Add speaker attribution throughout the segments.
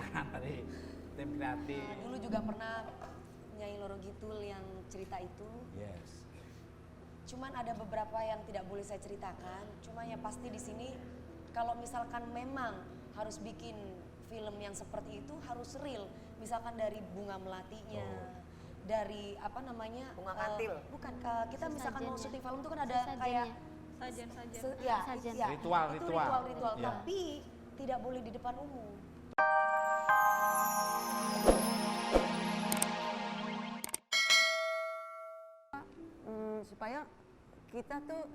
Speaker 1: pemerintahan dari tim kreatif.
Speaker 2: Dulu juga pernah Nyai Loro Gitul yang cerita itu.
Speaker 1: Yes.
Speaker 2: Cuman ada beberapa yang tidak boleh saya ceritakan. Cuma yang pasti di sini kalau misalkan memang harus bikin film yang seperti itu harus real. Misalkan dari bunga melatinya, dari apa namanya?
Speaker 3: Bunga kantil.
Speaker 2: Bukan, kita misalkan mau syuting film itu kan ada
Speaker 4: Sesajennya.
Speaker 2: kayak
Speaker 4: Sajen.
Speaker 2: ya,
Speaker 4: Sajen.
Speaker 2: ya,
Speaker 1: Ritual.
Speaker 2: itu ritual.
Speaker 1: Ya.
Speaker 2: Tapi tidak boleh di depan umum.
Speaker 3: Supaya kita tuh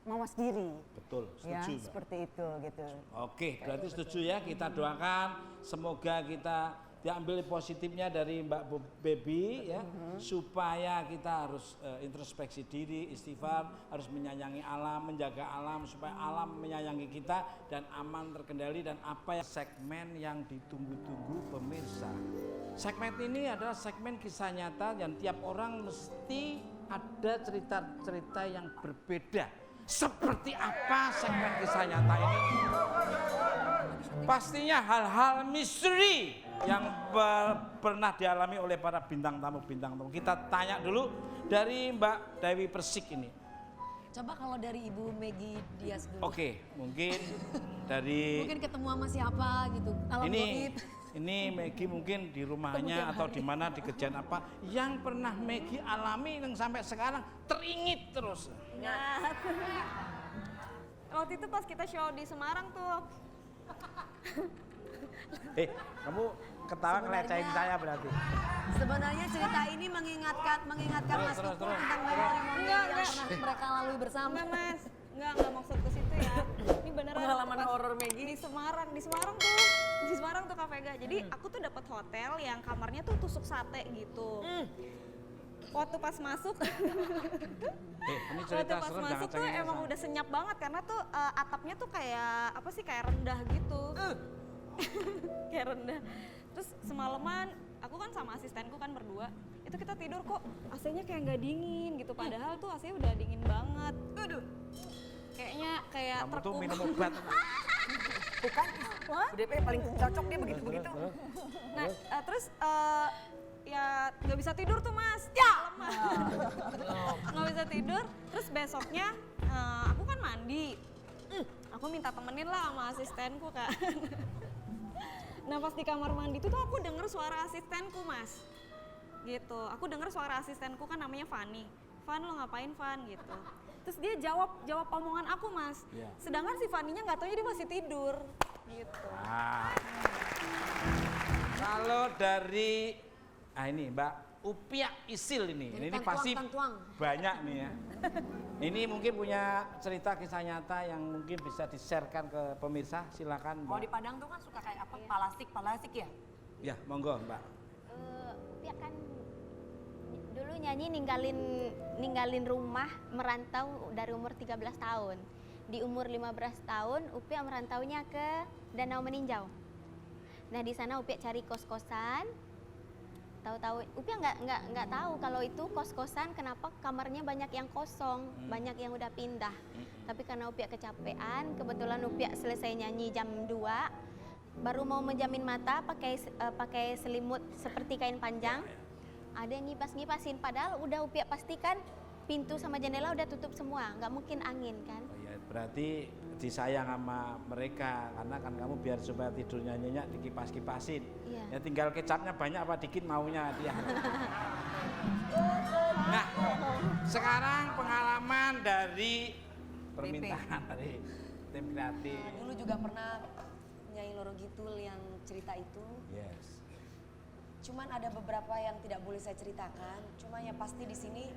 Speaker 3: mawas diri.
Speaker 1: Betul,
Speaker 3: Ya,
Speaker 1: setuju Mbak.
Speaker 3: seperti itu gitu.
Speaker 1: Oke, berarti setuju ya, kita doakan semoga kita diambil positifnya dari Mbak Baby ya, supaya kita harus introspeksi diri, istighfar, harus menyayangi alam, menjaga alam supaya alam menyayangi kita dan aman terkendali dan apa ya segmen yang ditunggu-tunggu pemirsa. Segmen ini adalah segmen kisah nyata dan tiap orang mesti ada cerita-cerita yang berbeda. Seperti apa segmen kisah nyata ini? Pastinya hal-hal misteri yang pernah dialami oleh para bintang tamu. Kita tanya dulu dari Mbak Dewi Persik ini.
Speaker 2: Coba kalau dari Ibu Meggy Dias dulu.
Speaker 1: Oke, mungkin dari
Speaker 2: Mungkin ketemu sama siapa gitu. Alam
Speaker 1: ini
Speaker 2: goib.
Speaker 1: ini Meggy mungkin di rumahnya
Speaker 2: Kemudian
Speaker 1: atau
Speaker 2: hari.
Speaker 1: di mana di kejadian apa yang pernah Meggy alami yang sampai sekarang teringit terus.
Speaker 4: Nah, waktu itu pas kita show di Semarang tuh.
Speaker 1: Kamu ketawa ngelecehin saya berarti.
Speaker 2: Sebenarnya cerita ini mengingatkan Mas
Speaker 1: Terus.
Speaker 2: Tukul tentang memori-memori yang pernah mereka lalui bersama.
Speaker 4: Enggak mas, enggak maksud ke situ ya. Ini beneran
Speaker 3: Pengalaman
Speaker 4: pas
Speaker 3: horor Meggy.
Speaker 4: di Semarang tuh Kak Vega. Jadi aku tuh dapat hotel yang kamarnya tuh tusuk sate gitu. Waktu pas masuk,
Speaker 1: Ini
Speaker 4: waktu
Speaker 1: cerita
Speaker 4: pas
Speaker 1: serem
Speaker 4: masuk tuh
Speaker 1: jangan
Speaker 4: emang udah senyap banget karena tuh atapnya tuh kayak apa sih kayak rendah gitu. Kayak rendah. Terus semalaman aku kan sama asistenku kan berdua, itu kita tidur kok AC-nya kayak nggak dingin gitu, padahal tuh AC udah dingin banget. Aduh, kayaknya kayak
Speaker 1: kamu tuh minum obat.
Speaker 3: Bukan, UDP paling cocok dia begitu-begitu.
Speaker 4: Nah, terus ya nggak bisa tidur tuh mas, ya nggak bisa tidur. Terus besoknya aku kan mandi, aku minta temenin lah sama asistenku kan. Nah pas di kamar mandi tuh aku denger suara asistenku mas, gitu. Aku denger suara asistenku kan namanya Fanny. Van lo ngapain Van gitu. Terus dia jawab omongan aku mas.
Speaker 1: Iya.
Speaker 4: Sedangkan si Fanny-nya nggak taunya dia masih tidur, gitu.
Speaker 1: Nah, kalau dari ini Mbak Upia Isil ini pasti
Speaker 2: tuang.
Speaker 1: banyak nih ya. Ini mungkin punya cerita kisah nyata yang mungkin bisa di-sharekan ke pemirsa, silakan Mbak.
Speaker 3: Kalau di Padang tuh kan suka kayak apa? Palasik ya?
Speaker 1: Ya, monggo Mbak.
Speaker 5: Ya kan dulu nyanyi ninggalin rumah merantau dari umur 13 tahun. Di umur 15 tahun Upia merantaunya ke Danau Meninjau. Nah di sana Upia cari kos-kosan. Tahu-tahu Upia nggak tahu kalau itu kos-kosan, kenapa kamarnya banyak yang kosong, banyak yang udah pindah. Tapi karena Upia kecapean, kebetulan Upia selesai nyanyi jam 2, baru mau menjamin mata pakai selimut seperti kain panjang. Ada yang ngipas-ngipasin, padahal udah Upia pastikan pintu sama jendela udah tutup semua, nggak mungkin angin kan.
Speaker 1: Oh ya, berarti disayang sama mereka karena kan kamu biar supaya tidurnya nyenyak dikipas-kipasin.
Speaker 5: Iya.
Speaker 1: Ya tinggal kecapnya banyak apa dikit maunya dia. Nah, sekarang pengalaman dari permintaan dari tim kreatif.
Speaker 2: Dulu juga pernah Nyai Loro Gitul yang cerita itu.
Speaker 1: Yes.
Speaker 2: Cuman ada beberapa yang tidak boleh saya ceritakan. Cuma yang pasti di sini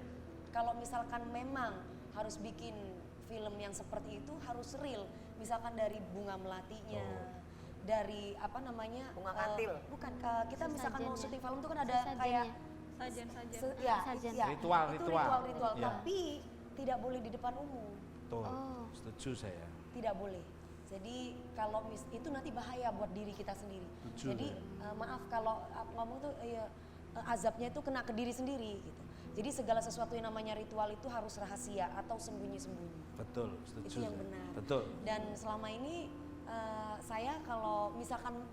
Speaker 2: kalau misalkan memang harus bikin film yang seperti itu harus real. Misalkan dari bunga melatinya, dari apa namanya?
Speaker 3: Bunga kantil.
Speaker 2: Bukan, kita misalkan mau
Speaker 5: Sesajennya.
Speaker 2: syuting film itu kan ada
Speaker 5: Sesajennya.
Speaker 2: kayak
Speaker 4: Sajen.
Speaker 5: Sajen.
Speaker 1: Ritual.
Speaker 2: Itu ritual.
Speaker 1: Ya.
Speaker 2: Tapi tidak boleh di depan umum.
Speaker 1: Tuh,
Speaker 5: Oh.
Speaker 1: setuju saya.
Speaker 2: Tidak boleh. Jadi kalau itu nanti bahaya buat diri kita sendiri.
Speaker 1: Setuju,
Speaker 2: Jadi maaf kalau ngomong tuh azabnya itu kena ke diri sendiri gitu. Jadi segala sesuatu yang namanya ritual itu harus rahasia atau sembunyi-sembunyi.
Speaker 1: Betul, setuju.
Speaker 2: Itu yang
Speaker 1: saya.
Speaker 2: benar.
Speaker 1: Betul.
Speaker 2: Dan selama ini saya kalau misalkan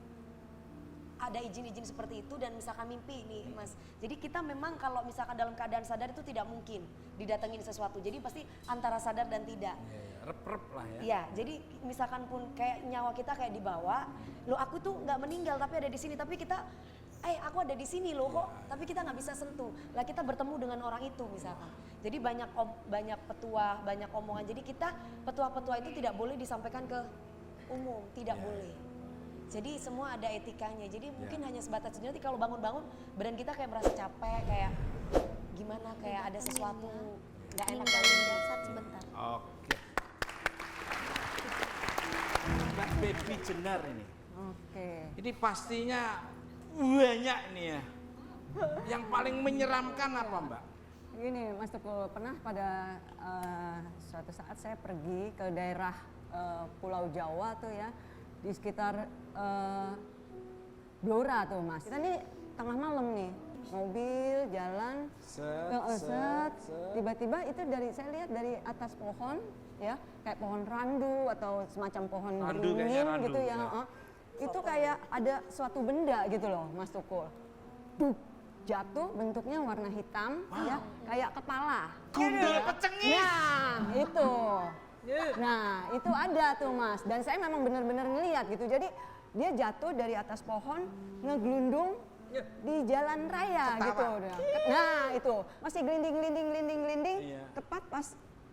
Speaker 2: ada izin-izin seperti itu dan misalkan mimpi nih Mas. Jadi kita memang kalau misalkan dalam keadaan sadar itu tidak mungkin didatengin sesuatu. Jadi pasti antara sadar dan tidak.
Speaker 1: Rep-rep lah ya.
Speaker 2: Iya, jadi misalkan pun kayak nyawa kita kayak dibawa, loh aku tuh nggak meninggal tapi ada di sini, tapi kita aku ada di sini loh kok, tapi kita nggak bisa sentuh. Lah kita bertemu dengan orang itu misalkan. Jadi banyak petua, banyak omongan. Jadi kita petua-petua itu tidak boleh disampaikan ke umum, tidak boleh. Jadi semua ada etikanya. Jadi mungkin hanya sebatas itu. Nanti kalau bangun-bangun badan kita kayak merasa capek, kayak gimana, kayak ada sesuatu nggak enak dalam
Speaker 5: jasad sebentar.
Speaker 1: Oke. Mbak Baby Jenar ini.
Speaker 3: Oke.
Speaker 1: Ini pastinya banyak nih ya. Yang paling menyeramkan apa Mbak?
Speaker 3: Gini Mas Tukul, pernah pada suatu saat saya pergi ke daerah Pulau Jawa tuh ya, di sekitar Blora tuh Mas. Kita nih tengah malam nih, mobil jalan, set. Tiba-tiba itu saya lihat dari atas pohon ya, kayak pohon randu atau semacam pohon
Speaker 1: Randu,
Speaker 3: beringin
Speaker 1: kayaknya randu,
Speaker 3: gitu ya.
Speaker 1: ya.
Speaker 3: Itu kayak ada suatu benda gitu loh Mas Tukul. Jatuh, bentuknya warna hitam ya, kayak kepala.
Speaker 1: Gundul pecengis.
Speaker 3: Nah, itu. Nah, itu ada tuh Mas. Dan saya memang benar-benar ngelihat gitu. Jadi dia jatuh dari atas pohon, ngeglundung di jalan raya gitu. Nah, itu masih gelinding.
Speaker 1: Iya.
Speaker 3: Tepat pas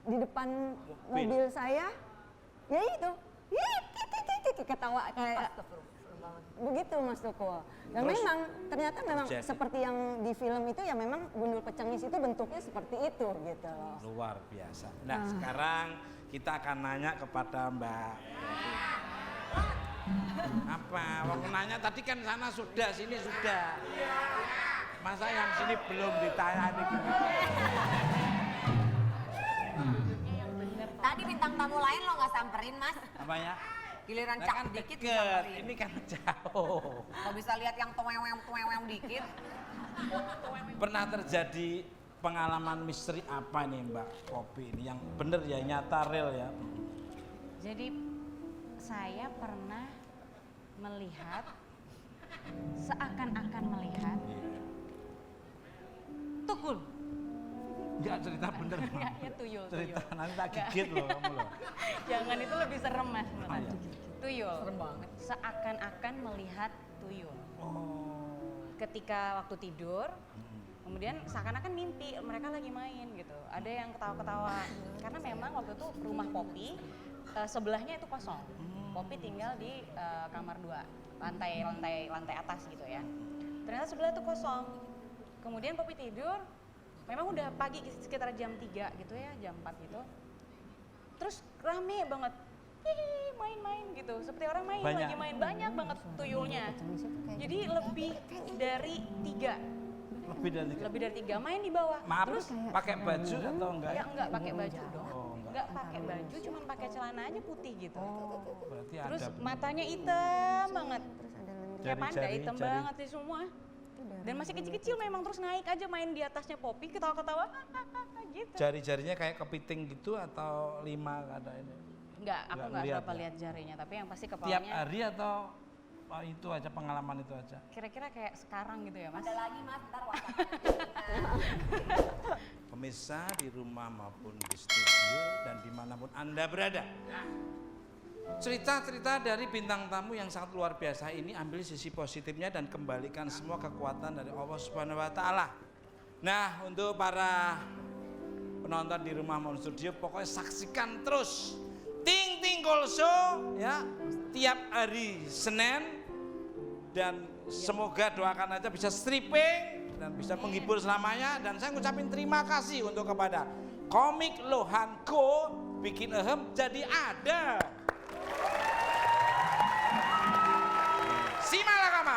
Speaker 3: di depan mobil saya, ya itu. Ketawa kayak begitu Mas Tukul. Dan
Speaker 1: Terus,
Speaker 3: memang ternyata memang
Speaker 1: terjadi.
Speaker 3: seperti yang di film itu ya, memang gundul pecengis itu bentuknya seperti itu gitu loh.
Speaker 1: Luar biasa. Nah sekarang kita akan nanya kepada Mbak Baby. Apa? Waktu nanya tadi kan sana sudah, sini sudah. Masa yang sini belum ditanya gini?
Speaker 6: Tadi bintang tamu lain lo nggak samperin Mas,
Speaker 1: Apanya?
Speaker 6: giliran
Speaker 1: Nah,
Speaker 6: cak
Speaker 1: kan
Speaker 6: dikit
Speaker 1: deket,
Speaker 6: disamperin.
Speaker 1: ini kan jauh.
Speaker 6: Kalau bisa lihat yang tuweng dikit.
Speaker 1: Pernah terjadi pengalaman misteri apa nih Mbak Popi ini yang bener ya, nyata real ya?
Speaker 7: Jadi saya pernah melihat, seakan-akan melihat Tukul.
Speaker 1: Enggak, cerita bener.
Speaker 7: Ya tuyul.
Speaker 1: Cerita nanti tak gigit loh kamu loh.
Speaker 7: Jangan, itu lebih serem Mas.
Speaker 1: Ah, iya.
Speaker 7: Tuyul. Serem banget. Seakan-akan melihat tuyul.
Speaker 1: Oh.
Speaker 7: Ketika waktu tidur, kemudian seakan-akan mimpi mereka lagi main gitu. Ada yang ketawa-ketawa. Karena memang waktu itu rumah Popi sebelahnya itu kosong. Popi tinggal di kamar 2, lantai atas gitu ya. Ternyata sebelah itu kosong. Kemudian Popi tidur, memang udah pagi sekitar jam 3 gitu ya, jam 4 gitu. Terus rame banget, main-main gitu, seperti orang main,
Speaker 1: Banyak.
Speaker 7: lagi main, banyak banget tuyulnya. Jadi lebih dari 3, lebih dari 3 main di bawah.
Speaker 1: Maaf,
Speaker 7: Terus
Speaker 1: pakai baju atau enggak?
Speaker 7: ya enggak pakai baju dong,
Speaker 1: Oh, enggak.
Speaker 7: enggak pakai baju, cuman pakai celana aja putih gitu.
Speaker 1: Berarti
Speaker 7: Terus
Speaker 1: ada
Speaker 7: matanya hitam banget, kayak panda
Speaker 1: jari-jari,
Speaker 7: hitam
Speaker 1: jari.
Speaker 7: banget sih semua. Dan masih kecil-kecil memang, terus naik aja main di atasnya Popi, ketawa-ketawa gitu.
Speaker 1: Jari-jarinya kayak kepiting gitu atau 5 ada ini?
Speaker 7: Enggak, aku
Speaker 1: Nggak
Speaker 7: enggak
Speaker 1: ngeliat
Speaker 7: berapa
Speaker 1: ya?
Speaker 7: lihat jarinya, tapi yang pasti
Speaker 1: Tiap
Speaker 7: kepalanya
Speaker 1: hari atau itu aja, pengalaman itu aja?
Speaker 7: kira-kira kayak sekarang gitu ya Mas.
Speaker 6: Ada lagi Mas, ntar
Speaker 1: Pemirsa di rumah maupun di studio dan dimanapun Anda berada. Cerita-cerita dari bintang tamu yang sangat luar biasa ini, ambil sisi positifnya dan kembalikan semua kekuatan dari Allah Subhanahu wa Ta'ala. Nah, untuk para penonton di rumah maupun studio, pokoknya saksikan terus Ting Ting Cool Show ya, tiap hari Senin, dan semoga doakan aja bisa stripping dan bisa menghibur selamanya. Dan saya ngucapin terima kasih untuk kepada Komik Lohanko, bikin jadi ada. Simalakama.